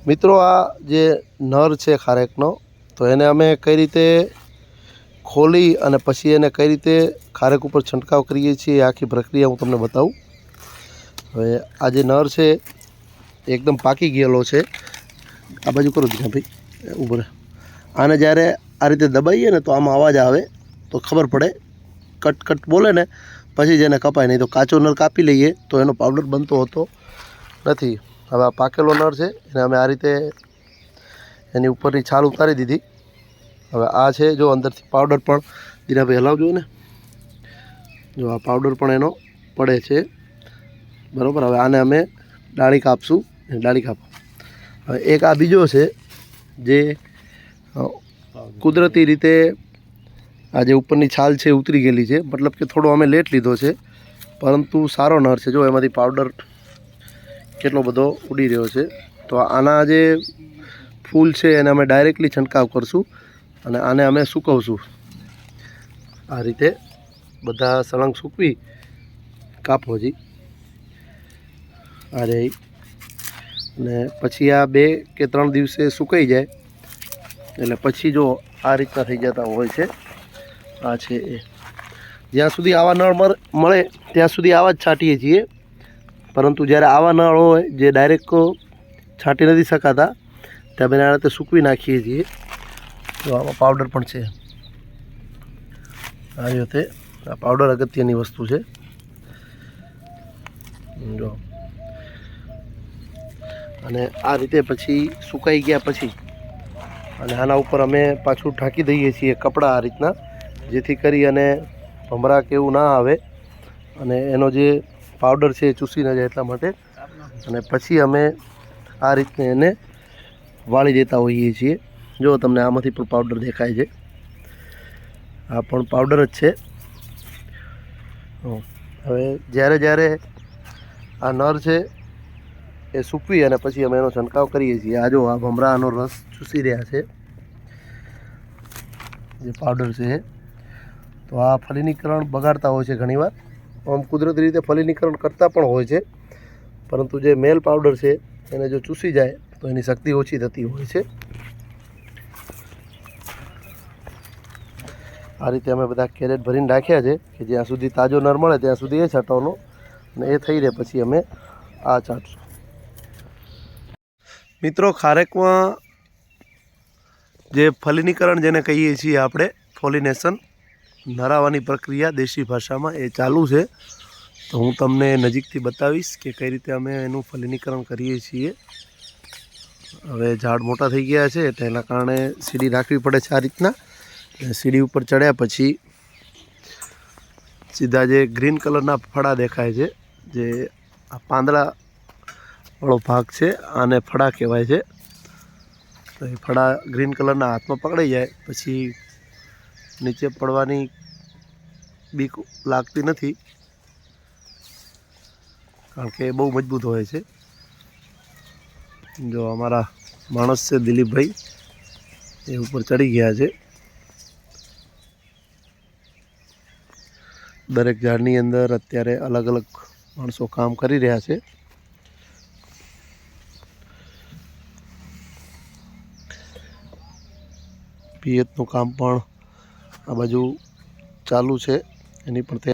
મિત્રો આ જે નર છે ખારેકનો, તો એને અમે કઈ રીતે ખોલી અને પછી એને કઈ રીતે ખારેક ઉપર છંટકાવ કરીએ છીએ એ આખી પ્રક્રિયા હું તમને બતાવું. હવે આ જે નર છે એકદમ પાકી ગયેલો છે. આ બાજુ કરો દીધા ભાઈ, ઊભો રહે. આને જ્યારે આ રીતે દબાઈએ ને તો આમાં અવાજ આવે તો ખબર પડે, કટ કટ બોલે ને પછી જ એને કપાય, નહીં તો કાચો નર કાપી લઈએ તો એનો પાવડર બનતો હોતો નથી. હવે આ પાકેલો નર છે એને અમે આ રીતે એની ઉપરની છાલ ઉતારી દીધી. હવે આ છે જો અંદરથી પાવડર પણ દીનાભાઈ હલાવજો ને, જો આ પાવડર પણ એનો પડે છે બરાબર. હવે આને અમે ડાળી કાપશું, ડાળી કાપો. હવે એક આ બીજો છે જે કુદરતી રીતે આ જે ઉપરની છાલ છે ઉતરી ગયેલી છે, મતલબ કે થોડો અમે લેટ લીધો છે પરંતુ સારો નર છે. જો એમાંથી પાવડર કેટલો બધો ઉડી રહ્યો છે. તો આના જે ફૂલ છે એને અમે ડાયરેક્ટલી છંટકાવ કરશું અને આને અમે સૂકવશું. આ રીતે બધા સળંગ સૂકવી કાપો જી આ રહી. અને પછી આ 2 કે 3 દિવસે સુકાઈ જાય એટલે પછી જો આ રીતના થઈ જતા હોય છે. આ છે એ જ્યાં સુધી આવા નળ મળે ત્યાં સુધી આવા જ છાંટીએ છીએ, પરંતુ જ્યારે આવા નળ હોય જે ડાયરેક્ટ છાંટી નથી શકાતા ત્યાં બેન આ રીતે સૂકવી નાખીએ છીએ. તો આમાં પાવડર પણ છે. આ રીતે આ પાવડર અગત્યની વસ્તુ છે. જો અને આ રીતે પછી સુકાઈ ગયા પછી અને આના ઉપર અમે પાછું ઢાંકી દઈએ છીએ કપડાં આ રીતના, જેથી કરી અને ભમરા કે એવું ના આવે અને એનો જે પાવડર છે એ ચૂસી ન જાય એટલા માટે. અને પછી અમે આ રીતને એને વાળી દેતા હોઈએ છીએ. જો તમને આમાંથી પણ પાવડર દેખાય છે, આ પણ પાવડર જ છે. હવે જ્યારે આ નર છે એ સૂકવી અને પછી અમે એનો છંટકાવ કરીએ છીએ. આ જો આ ભમરાનો રસ ચૂસી રહ્યા છે જે પાવડર છે. તો આ ફલિનીકરણ બગાડતા હોય છે ઘણીવાર. આમ કુદરતી રીતે ફલિનીકરણ કરતા પણ હોય છે, પરંતુ જે મેલ પાવડર છે એને જો ચૂસી જાય તો એની શક્તિ ઓછી થતી હોય છે. આ રીતે અમે બધા કેરેટ ભરીને રાખ્યા છે કે જ્યાં સુધી તાજો નર મળે ત્યાં સુધી એ છાંટવાનો અને એ થઈ રહે પછી અમે આ છાંટશું. મિત્રો ખારેકમાં જે ફલિનીકરણ જેને કહીએ છીએ આપણે, ફોલિનેશન, નરાવાની પ્રક્રિયા દેશી ભાષામાં એ ચાલુ છે. તો હું તમને નજીકથી બતાવીશ કે કઈ રીતે અમે એનું ફલિનીકરણ કરીએ છીએ. હવે ઝાડ મોટા થઈ ગયા છે એટલે એના કારણે સીડી રાખવી પડે છે આ રીતના. સીડી ઉપર ચડ્યા પછી સીધા જે ગ્રીન કલરના ફળા દેખાય છે, જે આ પાંદડાવાળો ભાગ છે, આને ફળા કહેવાય છે. તો એ ફળા ગ્રીન કલરના હાથમાં પકડાઈ જાય પછી નીચે પડવાની બીક લાગતી નથી, કારણ કે એ બહુ મજબૂત હોય છે. જો અમારા માણસ છે દિલીપભાઈ, એ ઉપર ચડી ગયા છે. દરેક ઝાડની અંદર અત્યારે અલગ અલગ માણસો કામ કરી રહ્યા છે. પિયતનું કામ પણ આ બાજુ ચાલુ છે. એની પણ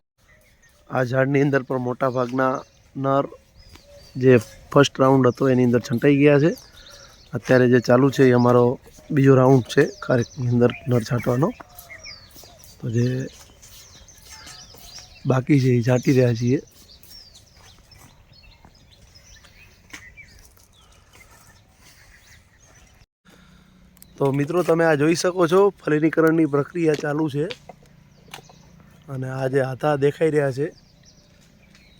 આ ઝાડની અંદર પણ મોટા ભાગના નર જે ફર્સ્ટ રાઉન્ડ હતો એની અંદર છંટાઈ ગયા છે. અત્યારે જે ચાલુ છે એ અમારો બીજો રાઉન્ડ છે ખારેકની અંદર નર છાંટવાનો. તો જે બાકી છે એ છાંટી રહ્યા છીએ. તો મિત્રો તમે આ જોઈ શકો છો, ફલિનીકરણની પ્રક્રિયા ચાલુ છે. અને આ જે હાથા દેખાઈ રહ્યા છે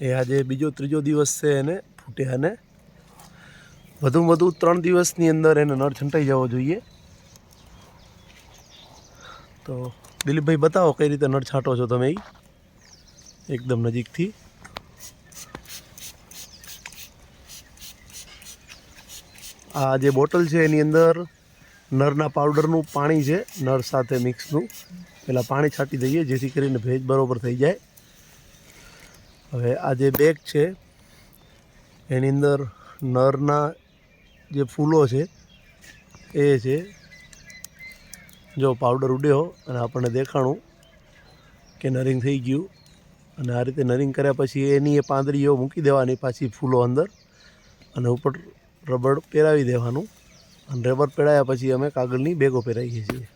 એ આજે બીજો ત્રીજો દિવસ છે એને ફૂટ્યા, અને વધુમાં વધુ 3 દિવસની અંદર એને નર છંટાઈ જવો જોઈએ. તો દિલીપભાઈ બતાવો કઈ રીતે નર છાંટો છો તમે એકદમ નજીકથી. આ જે બોટલ છે એની અંદર નરના પાવડરનું પાણી છે, નર સાથે મિક્સનું. પહેલાં પાણી છાંટી દઈએ જેથી કરીને ભેજ બરાબર થઈ જાય. હવે આ જે બેગ છે એની અંદર નરના જે ફૂલો છે એ છે જો પાવડર ઉડ્યો અને આપણને દેખાણું કે નરિંગ થઈ ગયું. અને આ રીતે નરિંગ કર્યા પછી એની એ પાંદડીઓ મૂકી દેવાની પાછી ફૂલો અંદર, અને ઉપર રબર પહેરાવી દેવાનું. અને રબર પહેરાયા પછી અમે કાગળની બેગો પહેરાવીએ છીએ.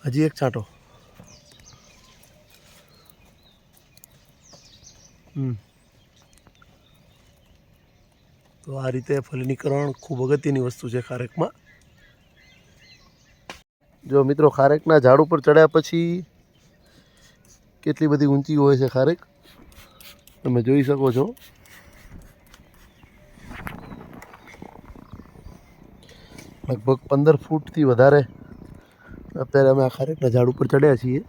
હજી એક છાંટો. તો આ રીતે ફલિનીકરણ ખૂબ અગત્યની વસ્તુ છે ખારેકમાં. જો મિત્રો, ખારેકના ઝાડ ઉપર ચડ્યા પછી કેટલી બધી ઊંચી હોય છે ખારેક, તમે જોઈ શકો છો. લગભગ 15 ફૂટથી વધારે અત્યારે અમે આ ખારેકના ઝાડ ઉપર ચડ્યા છીએ.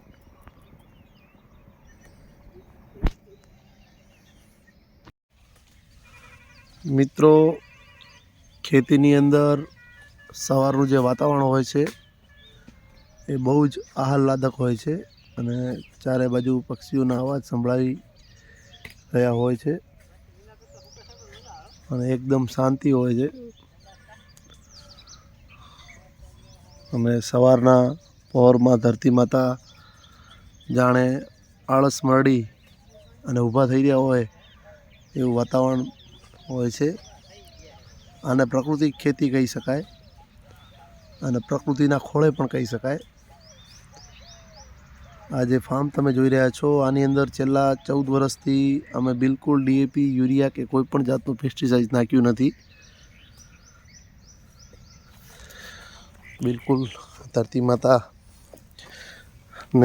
મિત્રો, ખેતીની અંદર સવારનું જે વાતાવરણ હોય છે એ બહુ જ આહલાદક હોય છે, અને ચારે બાજુ પક્ષીઓના અવાજ સંભળાઈ રહ્યા હોય છે, અને એકદમ શાંતિ હોય છે. અને સવારના પહોરમાં ધરતી માતા જાણે આળસ મરડી અને ઊભા થઈ રહ્યા હોય એવું વાતાવરણ હોય છે. આને પ્રાકૃતિક ખેતી કહી શકાય, અને પ્રકૃતિના ખોળે પણ કહી શકાય. આ જે ફાર્મ તમે જોઈ રહ્યા છો, આની અંદર છેલ્લા 14 વર્ષથી અમે બિલકુલ ડીએપી, યુરિયા કે કોઈ પણ જાતનું પેસ્ટિસાઇડ નાખ્યું નથી. બિલકુલ ધરતી માતાને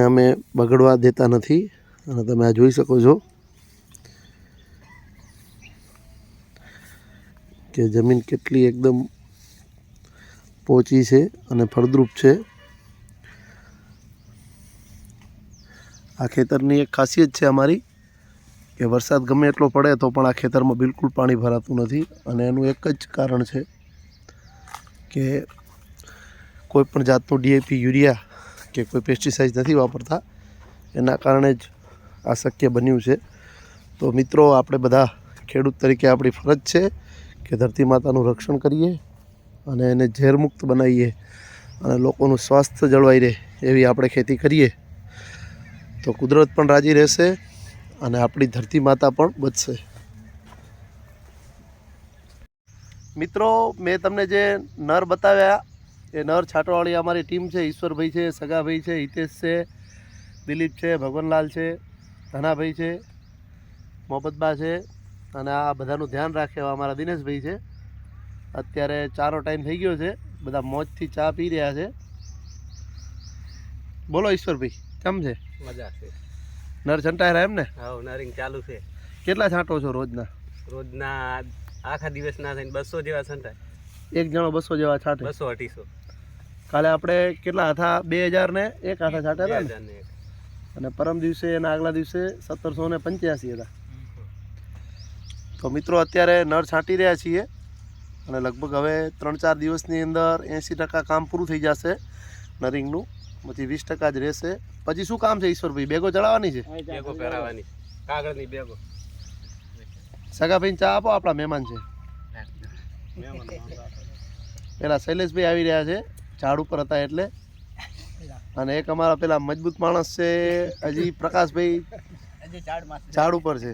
અમે બગડવા દેતા નથી. અને તમે આ જોઈ શકો છો કે જમીન કેટલી એકદમ પોચી છે અને ફળદ્રુપ છે. આ ખેતરની એક ખાસિયત છે અમારી કે વરસાદ ગમે એટલો પડે તો પણ આ ખેતરમાં બિલકુલ પાણી ભરાતું નથી. અને એનું એક જ કારણ છે કે કોઈ પણ જાતનું ડીએપી, યુરિયા કે કોઈ પેસ્ટિસાઇડ નથી વાપરતા. એના કારણે જ આ શક્ય બન્યું છે. તો મિત્રો, આપણે બધા ખેડૂત તરીકે આપણી ફરજ છે કે ધરતી માતાનું રક્ષણ કરીએ અને એને ઝેરમુક્ત બનાવીએ, અને લોકોનું સ્વાસ્થ્ય જળવાઈ રહે એવી આપણે ખેતી કરીએ તો કુદરત પણ રાજી રહેશે અને આપણી ધરતી માતા પણ બચશે. મિત્રો, મેં તમને જે નર બતાવ્યા એ નર છાંટવાવાળી અમારી ટીમ છે. ઈશ્વરભાઈ છે, સગાભાઈ છે, હિતેશ છે, દિલીપ છે, ભગવાનલાલ છે, ધનાભાઈ છે, મોહબ્બતબા છે, અને આ બધાનું ધ્યાન રાખે એવા અમારા દિનેશભાઈ છે. અત્યારે ચાનો ટાઈમ થઈ ગયો છે, બધા મોજથી ચા પી રહ્યા છે. બોલો ઈશ્વરભાઈ, કેમ છે? મજા છે. નર છંટાઈ રહ્યા એમ ને? હા, નરિંગ ચાલુ છે. કેટલા છાંટો છો રોજના? રોજના આખા દિવસના થઈને 200 જેવા છંટાય. એક જણો 200 જેવા છાંટે? 200-250. કાલે આપણે કેટલા હતા? 2000 ને એક હાથા છાંટ્યા હતા ને? 2001. અને પરમ દિવસે એના આગલા દિવસે 1785 હતા. તો મિત્રો, અત્યારે નર છાંટી રહ્યા છીએ અને લગભગ હવે 3-4 દિવસની અંદર 80% કામ પૂરું થઈ જશે નરિંગનું. પછી 20% જ રહેશે. પછી શું કામ છે ઈશ્વરભાઈ? બેગો ચડાવવાની છે? બેગો પહેરાવાની, કાગળની બેગો. સગાભાઈને ચા આપો, આપણા મહેમાન છે. પેલા શૈલેષભાઈ આવી રહ્યા છે, ઝાડ ઉપર હતા એટલે. અને એક અમારા પેલા મજબૂત માણસ છે હજી પ્રકાશભાઈ, ઝાડ ઉપર છે.